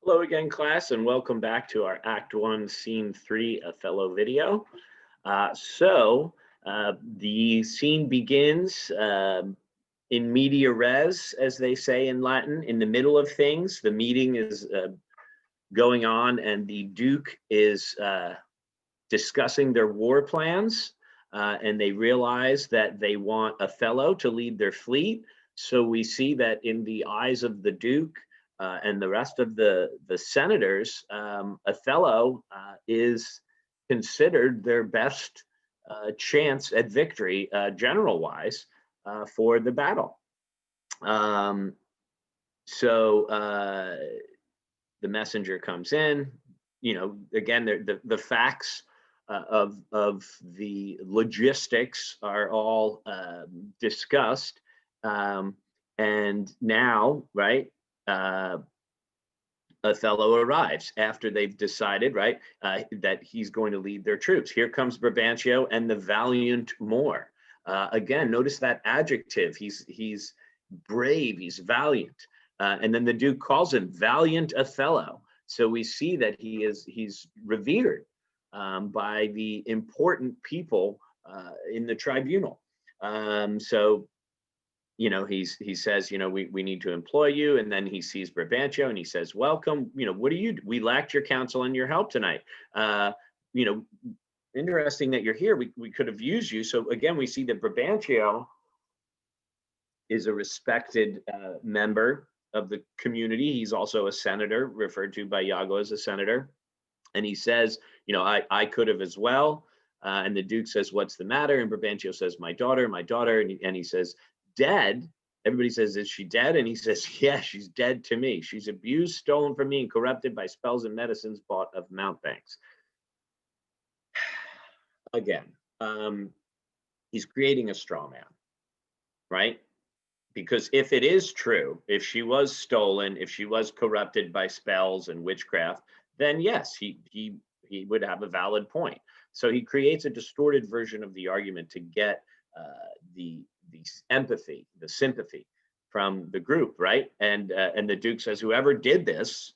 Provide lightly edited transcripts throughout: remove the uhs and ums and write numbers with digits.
Hello again, class, and welcome back to our Act 1, Scene 3 Othello video. The scene begins in media res, as they say in Latin, in the middle of things. The meeting is going on, and the Duke is discussing their war plans, and they realize that they want Othello to lead their fleet. So we see that in the eyes of the Duke, and the rest of the senators, Othello is considered their best chance at victory, general-wise, for the battle. Um, so the messenger comes in. Again, the facts of the logistics are all discussed, and now, right? Othello arrives after they've decided, right, that he's going to lead their troops. Here comes Brabantio and the valiant Moor. Again, notice that adjective. He's brave. He's valiant. And then the Duke calls him valiant Othello. So we see that he's revered by the important people in the tribunal. He says, we need to employ you. And then he sees Brabantio and he says, welcome, what do you, we lacked your counsel and your help tonight. Interesting that you're here. We could have used you. So again, we see that Brabantio is a respected member of the community. He's also a senator, referred to by Iago as a senator. And he says, I could have as well. And the Duke says, what's the matter? And Brabantio says, my daughter. And he says, dead. Everybody says, is she dead? And he says, yeah, she's dead to me. She's abused, stolen from me, and corrupted by spells and medicines bought of mountebanks. Again, he's creating a straw man, right? Because if it is true, if she was stolen, if she was corrupted by spells and witchcraft, then yes, he would have a valid point. So he creates a distorted version of the argument to get the empathy, the sympathy from the group, right? And the Duke says, whoever did this,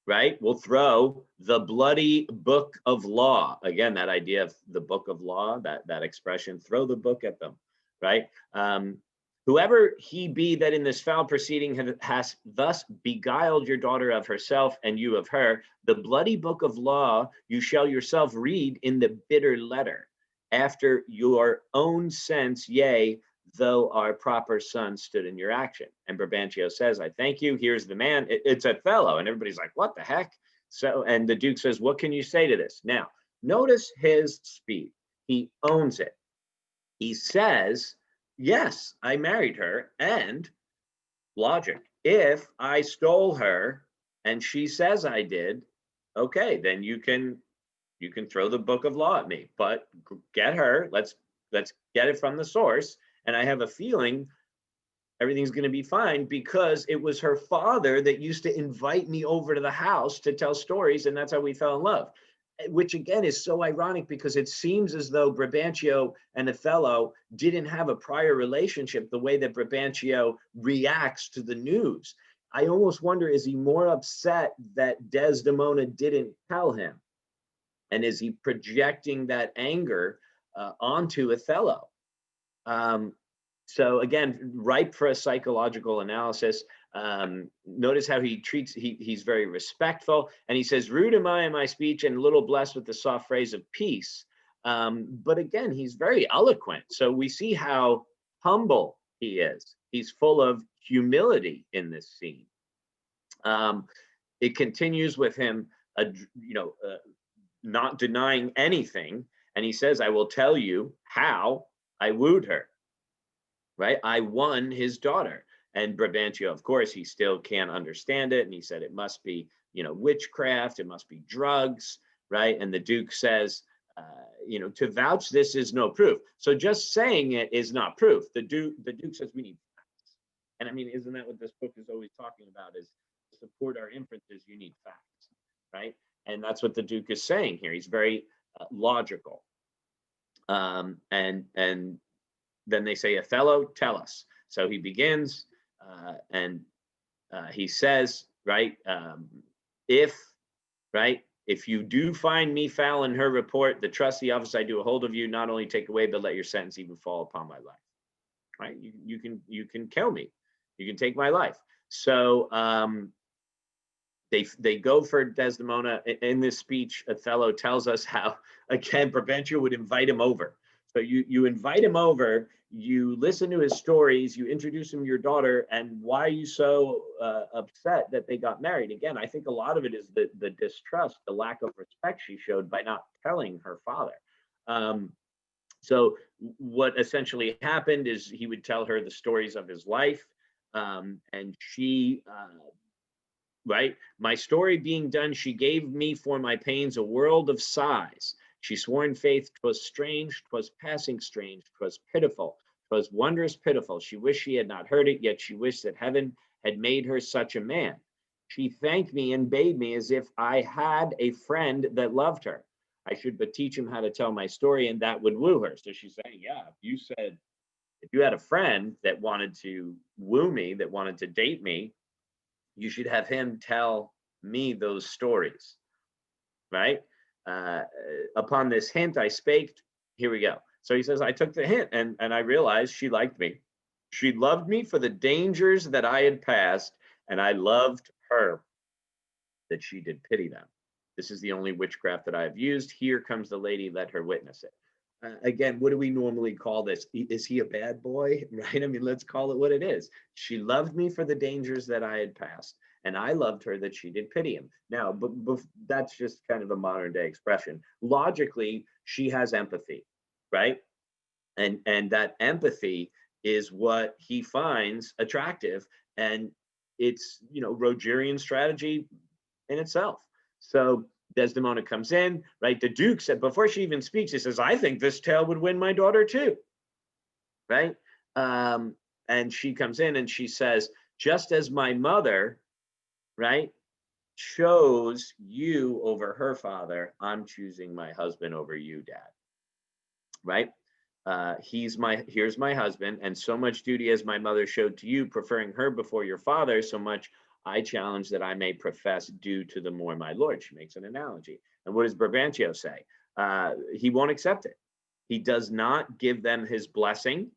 right, will throw the bloody book of law. Again, that idea of the book of law, that expression, throw the book at them, right? Whoever he be that in this foul proceeding has thus beguiled your daughter of herself and you of her, the bloody book of law you shall yourself read in the bitter letter, after your own sense, yea, though our proper son stood in your action. And Brabantio says, I thank you. Here's the man. It's Othello. And everybody's like, what the heck? So, and the Duke says, what can you say to this? Now, notice his speed. He owns it. He says, yes, I married her. And logic, if I stole her and she says I did, okay, then you can throw the book of law at me, but get her. Let's get it from the source. And I have a feeling everything's going to be fine because it was her father that used to invite me over to the house to tell stories. And that's how we fell in love, which again is so ironic because it seems as though Brabantio and Othello didn't have a prior relationship the way that Brabantio reacts to the news. I almost wonder, is he more upset that Desdemona didn't tell him? And is he projecting that anger onto Othello? So again, ripe for a psychological analysis. Notice how he treats, he's very respectful, and he says, rude am I in my speech and little blessed with the soft phrase of peace. But again, he's very eloquent. So we see how humble he is. He's full of humility in this scene. It continues with him, not denying anything. And he says, I will tell you how I wooed her, right? I won his daughter. And Brabantio, of course, he still can't understand it. And he said, it must be, witchcraft. It must be drugs, right? And the Duke says, to vouch this is no proof. So just saying it is not proof. The Duke says we need facts. And I mean, isn't that what this book is always talking about, is to support our inferences, you need facts, right? And that's what the Duke is saying here. He's very logical. And then they say, Othello, tell us. So he begins, and he says, right, if, right, if you do find me foul in her report, the trustee office I do a hold of you, not only take away, but let your sentence even fall upon my life. Right? You can kill me. You can take my life. So they go for Desdemona. In this speech, Othello tells us how, again, Brabantio would invite him over. So you invite him over, you listen to his stories, you introduce him to your daughter, and why are you so upset that they got married? Again, I think a lot of it is the distrust, the lack of respect she showed by not telling her father. So what essentially happened is he would tell her the stories of his life, and she right? My story being done, she gave me for my pains a world of sighs. She swore in faith, 'twas strange, 'twas passing strange, 'twas pitiful, 'twas wondrous pitiful. She wished she had not heard it, yet she wished that heaven had made her such a man. She thanked me and bade me as if I had a friend that loved her. I should but teach him how to tell my story, and that would woo her. So she's saying, yeah, if you had a friend that wanted to woo me, that wanted to date me, you should have him tell me those stories, right? Uh, Upon this hint, I spake. Here we go. So he says, I took the hint and I realized she liked me. She loved me for the dangers that I had passed, and I loved her that she did pity them. This is the only witchcraft that I have used. Here comes the lady, let her witness it. Again, what do we normally call this? Is he a bad boy? Right? I mean, let's call it what it is. She loved me for the dangers that I had passed, and I loved her that she did pity him. Now, but that's just kind of a modern day expression. Logically, she has empathy, right? And that empathy is what he finds attractive, and it's Rogerian strategy in itself. So Desdemona comes in, right? The Duke said, before she even speaks, he says, I think this tale would win my daughter too, right? And she comes in and she says, just as my mother, right, chose you over her father, I'm choosing my husband over you, Dad, right? Here's my husband, and so much duty as my mother showed to you, preferring her before your father, so much I challenge that I may profess due to the more my lord. She makes an analogy. And what does Brabantio say? He won't accept it. He does not give them his blessing.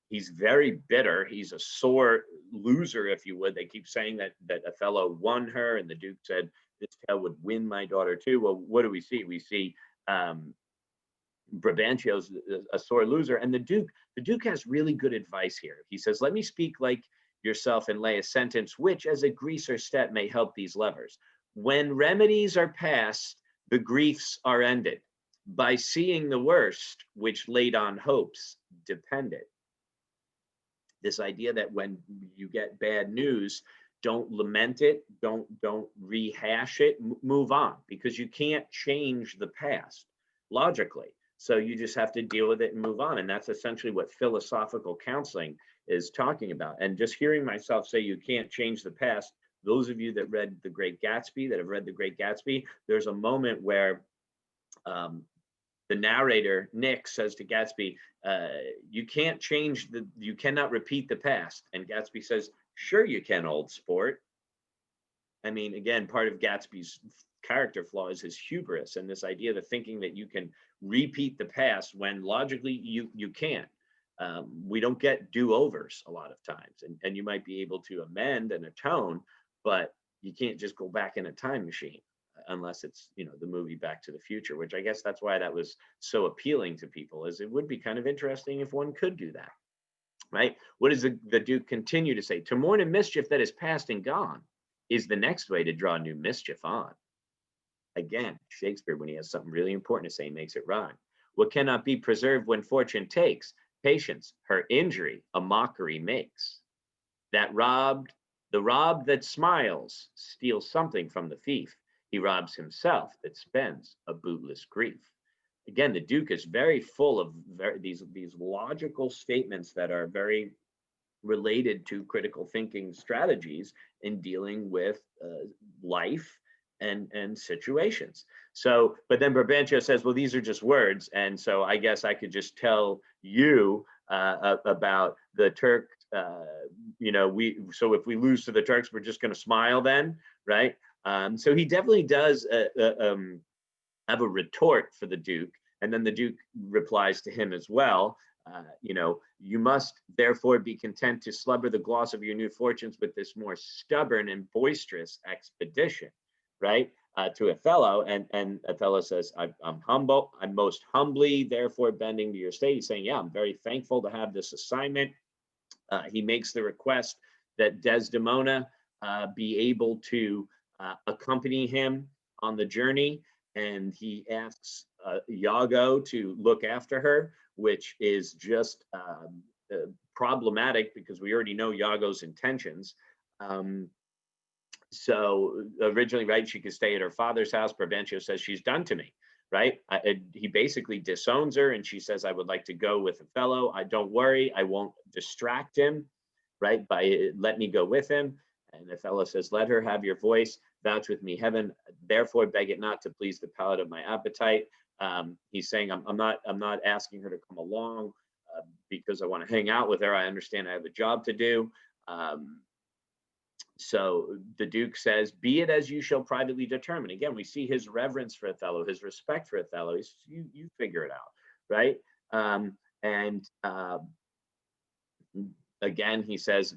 He's very bitter. He's a sore loser, if you would. They keep saying that Othello won her, and the Duke said this tale would win my daughter too. Well, what do we see? We see Brabantio's a sore loser, and the Duke has really good advice here. He says, let me speak like yourself and lay a sentence which as a greaser step may help these lovers. When remedies are past, the griefs are ended, by seeing the worst which laid on hopes depended. This idea that when you get bad news, don't lament it, don't rehash it, move on, because you can't change the past logically. So you just have to deal with it and move on. And that's essentially what philosophical counseling is talking about. And just hearing myself say you can't change the past, those of you that read The Great Gatsby, that have read The Great Gatsby, there's a moment where the narrator, Nick, says to Gatsby, you cannot repeat the past. And Gatsby says, sure you can, old sport. I mean, again, part of Gatsby's character flaw is his hubris and this idea of thinking that you can repeat the past when logically you can't. We don't get do-overs a lot of times, and you might be able to amend and atone, but you can't just go back in a time machine unless it's the movie Back to the Future, which I guess that's why that was so appealing to people, is it would be kind of interesting if one could do that, right? What does the Duke continue to say? To mourn a mischief that is past and gone is the next way to draw new mischief on. Again, Shakespeare, when he has something really important to say, makes it rhyme. What cannot be preserved when fortune takes, patience, her injury, a mockery makes. The robbed that smiles steals something from the thief. He robs himself that spends a bootless grief. Again, the Duke is very full of these logical statements that are very related to critical thinking strategies in dealing with life and situations. So, but then Brabantio says, well, these are just words. And so I guess I could just tell you about the Turk, so if we lose to the Turks, we're just going to smile then, right? So he definitely does have a retort for the Duke. And then the Duke replies to him as well. You must therefore be content to slubber the gloss of your new fortunes with this more stubborn and boisterous expedition, right? To Othello, and Othello says, I'm humble. I'm most humbly, therefore, bending to your state. He's saying, yeah, I'm very thankful to have this assignment. He makes the request that Desdemona be able to accompany him on the journey, and he asks Iago to look after her, which is just problematic because we already know Iago's intentions. So originally, right, she could stay at her father's house. Brabantio says, she's done to me, right? He basically disowns her, and she says, I would like to go with Othello. Don't worry, I won't distract him, right? Let me go with him. And Othello says, let her have your voice, vouch with me heaven, therefore beg it not to please the palate of my appetite. He's saying, I'm not asking her to come along because I want to hang out with her. I understand I have a job to do. So the Duke says, be it as you shall privately determine. Again, we see his reverence for Othello, his respect for Othello. He's, you figure it out, right? Again, he says,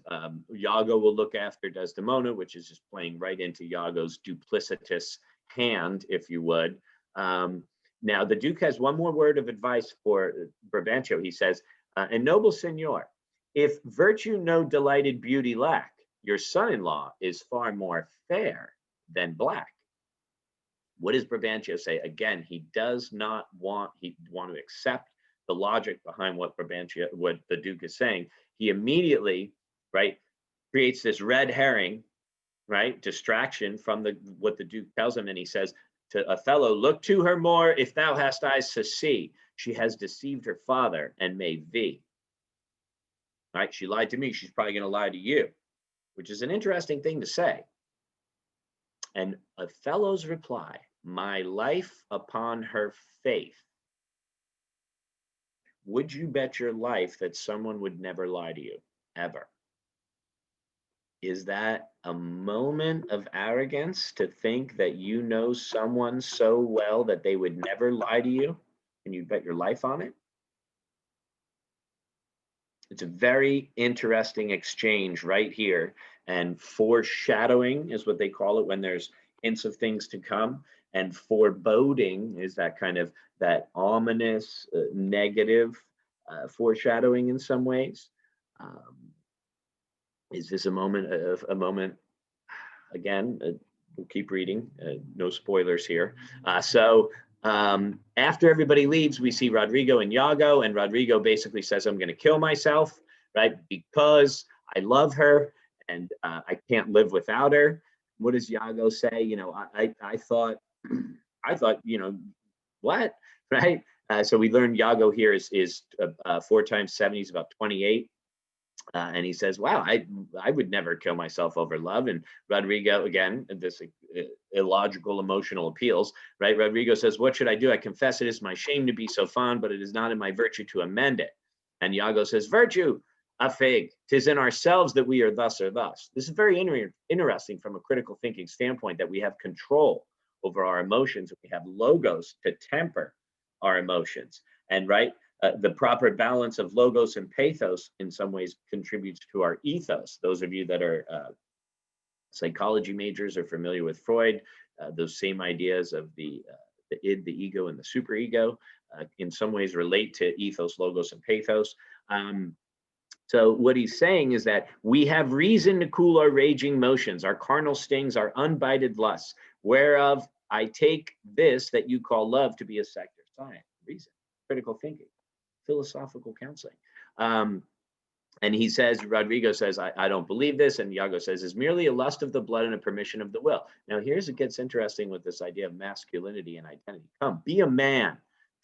Iago will look after Desdemona, which is just playing right into Iago's duplicitous hand, if you would. Now, the Duke has one more word of advice for Brabantio. He says, and noble Signor, if virtue no delighted beauty lack, your son-in-law is far more fair than black. What does Brabantio say? Again, he does not want to accept the logic behind what the Duke is saying. He immediately, right, creates this red herring, right, distraction from what the Duke tells him, and he says to Othello, look to her more if thou hast eyes to see. She has deceived her father and made thee. Right? She lied to me. She's probably going to lie to you, which is an interesting thing to say. And Othello's reply, my life upon her faith. Would you bet your life that someone would never lie to you, ever? Is that a moment of arrogance to think that you know someone so well that they would never lie to you? Can you bet your life on it? It's a very interesting exchange right here. And foreshadowing is what they call it when there's hints of things to come. And foreboding is that kind of that ominous, negative foreshadowing in some ways. Is this a moment again, we'll keep reading, no spoilers here. After everybody leaves, we see Rodrigo and Iago, and Rodrigo basically says, I'm going to kill myself, right? Because I love her and I can't live without her. What does Iago say? I thought, what, right? So we learned Iago here is 4 times 70 is about 28. And he says, wow, I would never kill myself over love. And Rodrigo, again, this illogical emotional appeals, right? Rodrigo says, what should I do? I confess it is my shame to be so fond, but it is not in my virtue to amend it. And Iago says, virtue, a fig, 'tis in ourselves that we are thus or thus. This is very interesting from a critical thinking standpoint, that we have control over our emotions. We have logos to temper our emotions. And right, the proper balance of logos and pathos in some ways contributes to our ethos. Those of you that are psychology majors are familiar with Freud. Those same ideas of the id, the ego, and the superego in some ways relate to ethos, logos, and pathos. So what he's saying is that we have reason to cool our raging motions, our carnal stings, our unbided lusts, whereof I take this that you call love to be a sector science. Reason, critical thinking, philosophical counseling. And he says, Rodrigo says, I don't believe this. And Iago says, is merely a lust of the blood and a permission of the will. Now, here's it gets interesting with this idea of masculinity and identity. Come, be a man,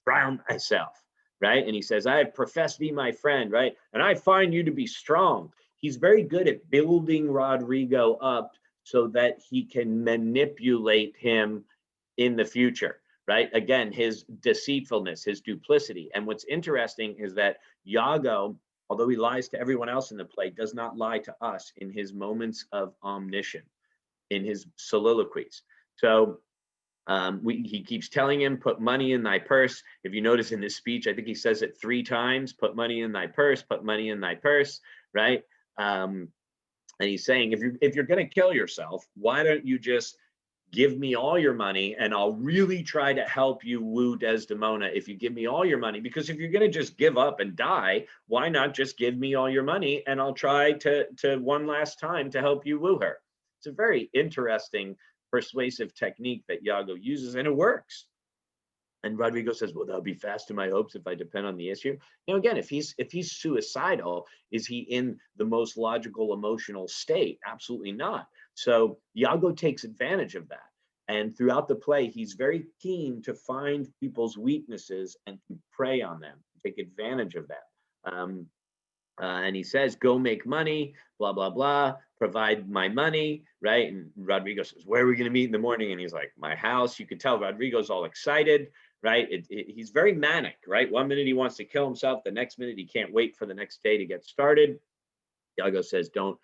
drown thyself, right? And he says, I profess thee my friend, right? And I find you to be strong. He's very good at building Rodrigo up so that he can manipulate him in the future. Right? Again, his deceitfulness, his duplicity. And what's interesting is that Iago, although he lies to everyone else in the play, does not lie to us in his moments of omniscience. in his soliloquies. So he keeps telling him, put money in thy purse. If you notice in this speech, I think he says it 3 times, put money in thy purse, put money in thy purse, right? And he's saying, if you're going to kill yourself, why don't you just give me all your money and I'll really try to help you woo Desdemona if you give me all your money. Because if you're going to just give up and die, why not just give me all your money and I'll try to one last time to help you woo her. It's a very interesting persuasive technique that Iago uses, and it works. And Rodrigo says, well, that'll be fast to my hopes if I depend on the issue. Now, again, if he's suicidal, is he in the most logical emotional state? Absolutely not. So Iago takes advantage of that. And throughout the play, he's very keen to find people's weaknesses and to prey on them, take advantage of that. And he says, go make money, blah, blah, blah, provide my money, right? And Rodrigo says, where are we going to meet in the morning? And he's like, my house. You could tell Rodrigo's all excited, right? He's very manic, right? One minute he wants to kill himself. The next minute he can't wait for the next day to get started. Iago says, don't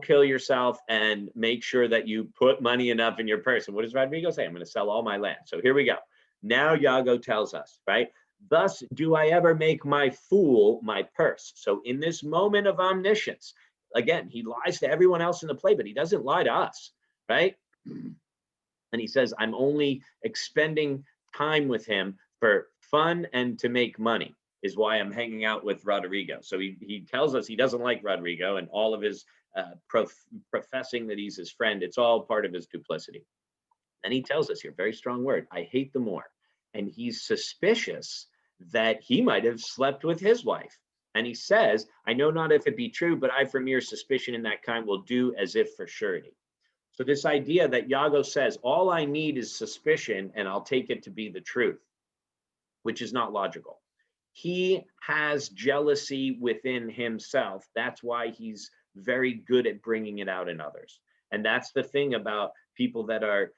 kill yourself, and make sure that you put money enough in your purse. And what does Rodrigo say? I'm going to sell all my land. So here we go. Now Iago tells us, right? Thus do I ever make my fool my purse. So in this moment of omniscience, again, he lies to everyone else in the play, but he doesn't lie to us, right? And he says, I'm only expending time with him for fun and to make money is why I'm hanging out with Rodrigo. So he tells us he doesn't like Rodrigo, and all of his professing that he's his friend, it's all part of his duplicity. And he tells us here, very strong word, I hate the Moor. And he's suspicious that he might have slept with his wife. And he says, I know not if it be true, but I for mere suspicion in that kind will do as if for surety. So this idea that Iago says, all I need is suspicion and I'll take it to be the truth, which is not logical. He has jealousy within himself. That's why he's very good at bringing it out in others. And that's the thing about people that are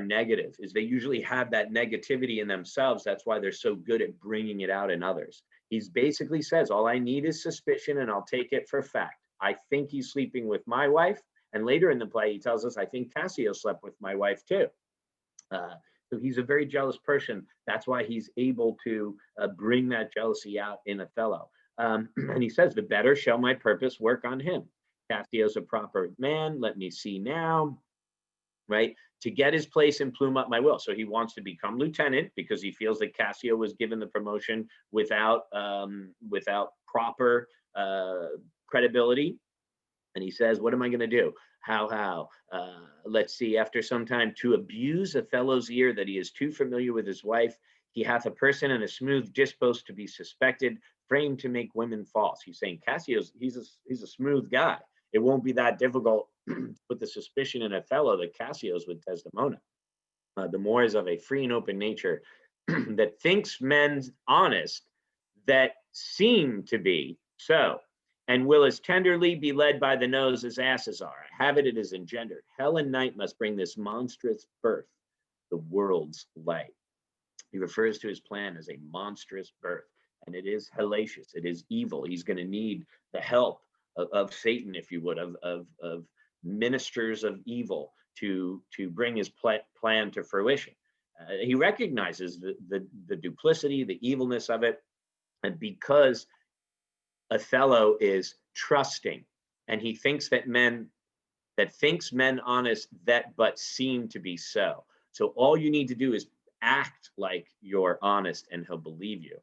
negative, is they usually have that negativity in themselves. That's why they're so good at bringing it out in others. He's basically says, all I need is suspicion and I'll take it for fact. I think he's sleeping with my wife. And later in the play, he tells us, I think Cassio slept with my wife too. So he's a very jealous person. That's why he's able to bring that jealousy out in Othello. And he says, the better shall my purpose work on him. Cassio's a proper man. Let me see now, right? To get his place and plume up my will. So he wants to become lieutenant because he feels that Cassio was given the promotion without proper credibility. And he says, what am I going to do? How? Let's see. After some time, to abuse Othello's ear that he is too familiar with his wife, he hath a person and a smooth disposed to be suspected, framed to make women false. He's saying Cassio's, he's a smooth guy. It won't be that difficult to put the suspicion in Othello that Cassio's with Desdemona. The Moor is of a free and open nature that thinks men honest that seem to be so, and will as tenderly be led by the nose as asses are. A habit it is engendered. Hell and night must bring this monstrous birth, the world's light. He refers to his plan as a monstrous birth, and it is hellacious. It is evil. He's going to need the help of Satan, if you would, of ministers of evil to bring his plan to fruition. He recognizes the duplicity, the evilness of it, and because Othello is trusting, and he thinks that men honest that but seem to be so. So all you need to do is act like you're honest, and he'll believe you.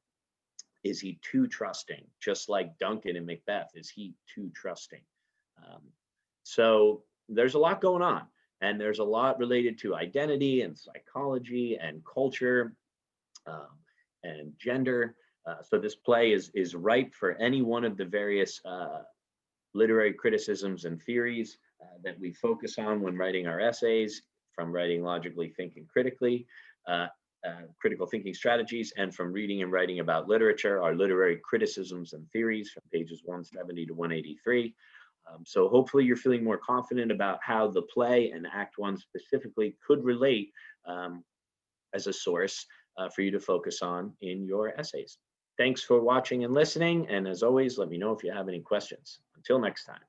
Is he too trusting? Just like Duncan and Macbeth, is he too trusting? So there's a lot going on, and there's a lot related to identity and psychology and culture and gender. So this play is ripe for any one of the various literary criticisms and theories that we focus on when writing our essays, from writing logically, thinking critically, critical thinking strategies, and from reading and writing about literature, our literary criticisms and theories from pages 170 to 183. So hopefully you're feeling more confident about how the play and Act 1 specifically could relate as a source for you to focus on in your essays. Thanks for watching and listening. And as always, let me know if you have any questions. Until next time.